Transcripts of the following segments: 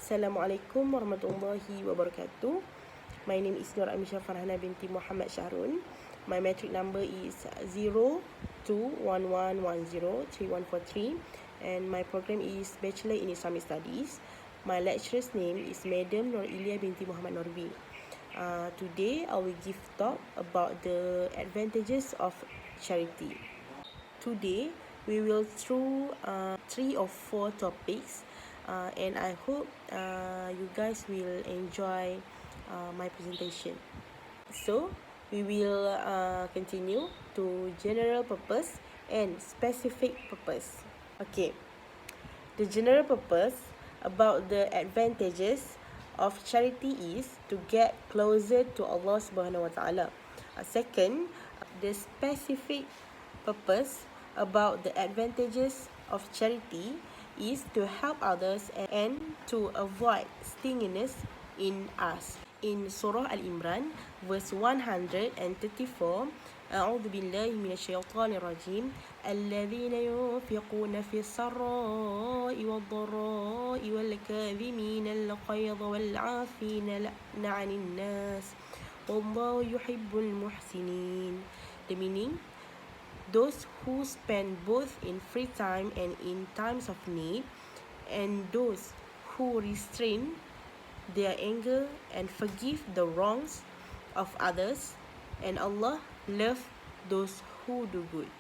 Assalamualaikum warahmatullahi wabarakatuh. My name is AMIESHA FARHANA binti MUHAMAD Shahrun. My matric number is 0211103143 and my program is Bachelor in Islamic Studies. My lecturer's name is Madam Norilia binti Muhammad Norbi. Today I will give talk about the advantages of charity. Today we will through 3 or 4 topics. And I hope you guys will enjoy my presentation. So we will continue to general purpose and specific purpose. Okay, the general purpose about the advantages of charity is to get closer to Allah Subhanahu Wa Taala. Second, the specific purpose about the advantages of charity is to help others and to avoid stinginess in us. In Surah Al-Imran, verse 134, أعوذ بالله من الشيطان الرجيم الذين ينفقون في السراء والضراء والكاظمين الغيظ والعافين عن الناس والله يحب المحسنين. The meaning, those who spend both in free time and in times of need, and those who restrain their anger and forgive the wrongs of others, and Allah loves those who do good.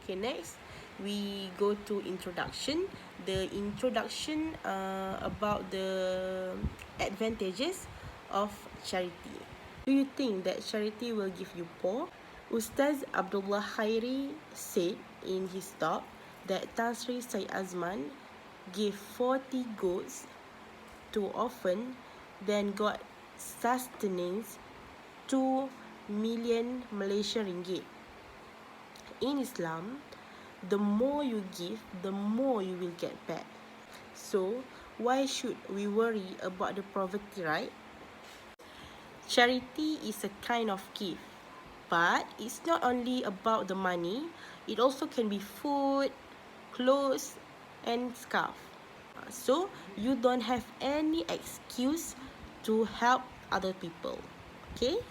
Okay, next we go to introduction. The introduction about the advantages of charity. Do you think that charity will give you poor? Ustaz Abdullah Khairi said in his talk that Tan Sri Syed Azman gave 40 goats to orphan, then got sustenance 2 million Malaysian ringgit. In Islam, the more you give, the more you will get back. So, why should we worry about the poverty, right? Charity is a kind of gift. But it's not only about the money, it also can be food, clothes, and scarf. So you don't have any excuse to help other people. Okay?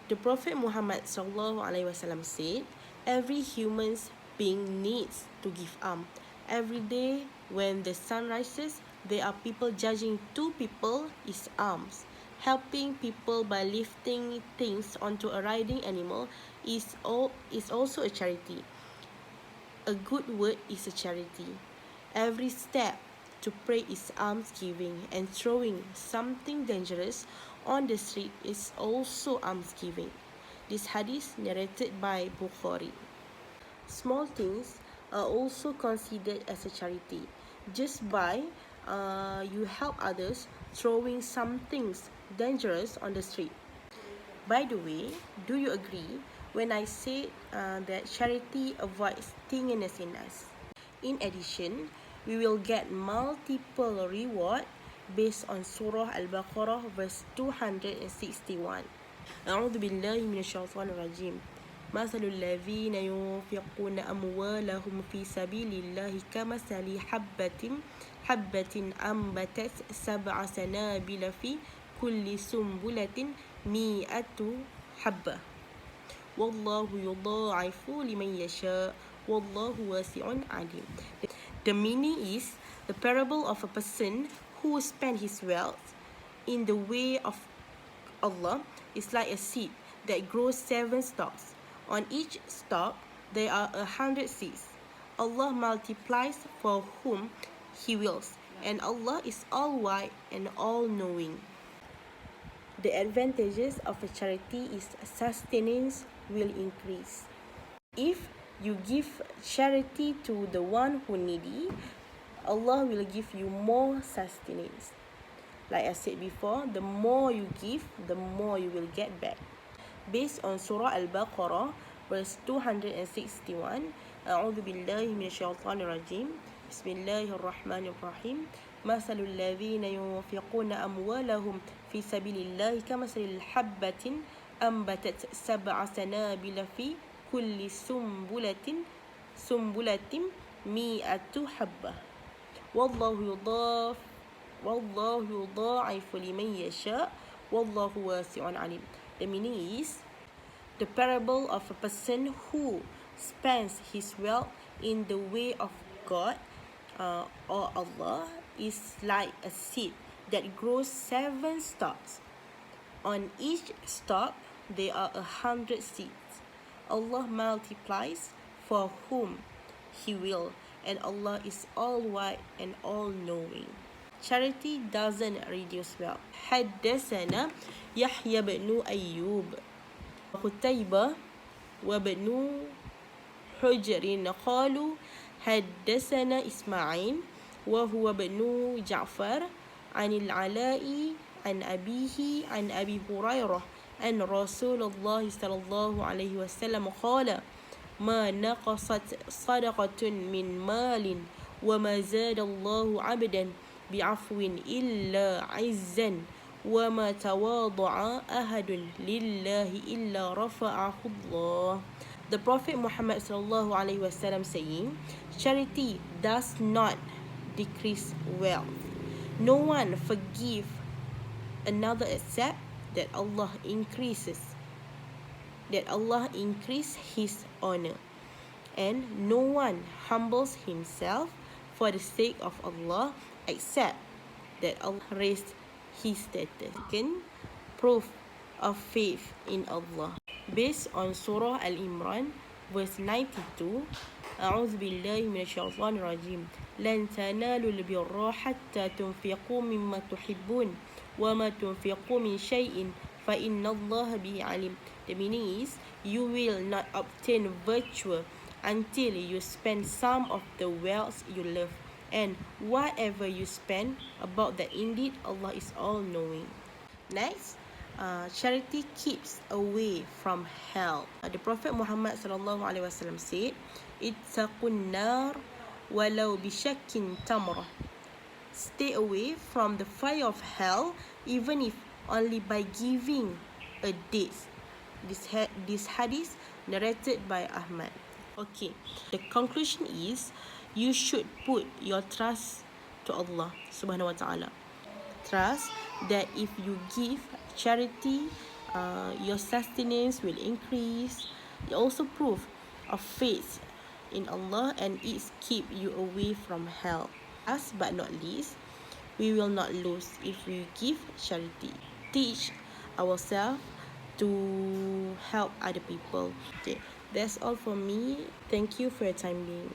The Prophet Muhammad SAW said, every human being needs to give alms. Every day when the sun rises, there are people judging 2 people is alms. Helping people by lifting things onto a riding animal is also a charity. A good word is a charity. Every step to pray is almsgiving, and throwing something dangerous on the street is also almsgiving. This hadith narrated by Bukhari. Small things are also considered as a charity. Just by you help others throwing some things dangerous on the street. By the way, do you agree when I say that charity avoids stinginess in us? In addition, we will get multiple reward based on Surah Al-Baqarah verse 261. أعوذ بالله من الشيطان الرجيم مثل الذين ينفقون أموالهم في سبيل الله كمثل حبة أنبتت 7 سنابل في كل سنبلة 100 حبة والله يضاعف لمن يشاء والله واسع عليم. The meaning is, the parable of a person who spent his wealth in the way of Allah is like a seed that grows 7 stalks. On each stalk there are 100 seeds. Allah multiplies for whom He wills, and Allah is all-wise and all-knowing. The advantages of a charity is sustenance will increase. If you give charity to the one who needy, Allah will give you more sustenance. Like I said before, the more you give, the more you will get back. Based on Surah Al-Baqarah, verse 261, أعوذ بالله من الشيطان الرجيم بسم الله الرحمن الرحيم مثل الذين ينفقون أموالهم في سبيل الله كمثل الحبة أنبتت 7 سنابل في كل سنبلة 100 حبة والله يضاعف وَاللَّهُ يُضَاعِفُ لِمَنْ يَشَاءُ وَاللَّهُ وَاسِعٌ عَلِيمٌ. The meaning is the parable of a person who spends his wealth in the way of God or Allah is like a seed that grows 7 stalks. On each stalk there are 100 seeds. Allah multiplies for whom He will, and Allah is all-wise and all-knowing. Charity doesn't reduce wealth. حدثنا يحيى بن أيوب قتيبة وابن حجر قالوا حدثنا إسماعيل وهو ابن جعفر عن العلاء عن أبيه عن أبي هريرة أن رسول الله صلى الله عليه وسلم قال ما نقصت صدقة من مال وما زاد الله عبدا بعفو إلا عزا وما تواضع أحد لله إلا رفعه الله. The Prophet Muhammad sallallahu alaihi wasallam saying, charity does not decrease wealth. No one forgive another except that Allah increase His honor, and no one humbles himself for the sake of Allah except that Allah raised his status. Second, proof of faith in Allah. Based on Surah Al-Imran, verse 92, أعوذ بالله من الشيطان الرجيم لن تنالوا البر حتى تنفقوا مما تحبون وما تنفقوا من شيء فإن الله به عليم. The meaning is, you will not obtain virtue until you spend some of the wealth you love, and whatever you spend, about that indeed Allah is all-knowing. Next, charity keeps away from hell. The Prophet Muhammad sallallahu alaihi wasallam said, "Ittaqun nar walau bishakkin tamrah." Stay away from the fire of hell, even if only by giving a date. This hadith narrated by Ahmad. Okay, the conclusion is, you should put your trust to Allah subhanahu wa ta'ala. Trust that if you give charity, your sustenance will increase. It also proof of faith in Allah, and it keep you away from hell. Last but not least, we will not lose if we give charity. Teach ourselves to help other people. Okay, that's all for me. Thank you for your time being.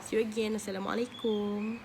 See you again. Assalamualaikum.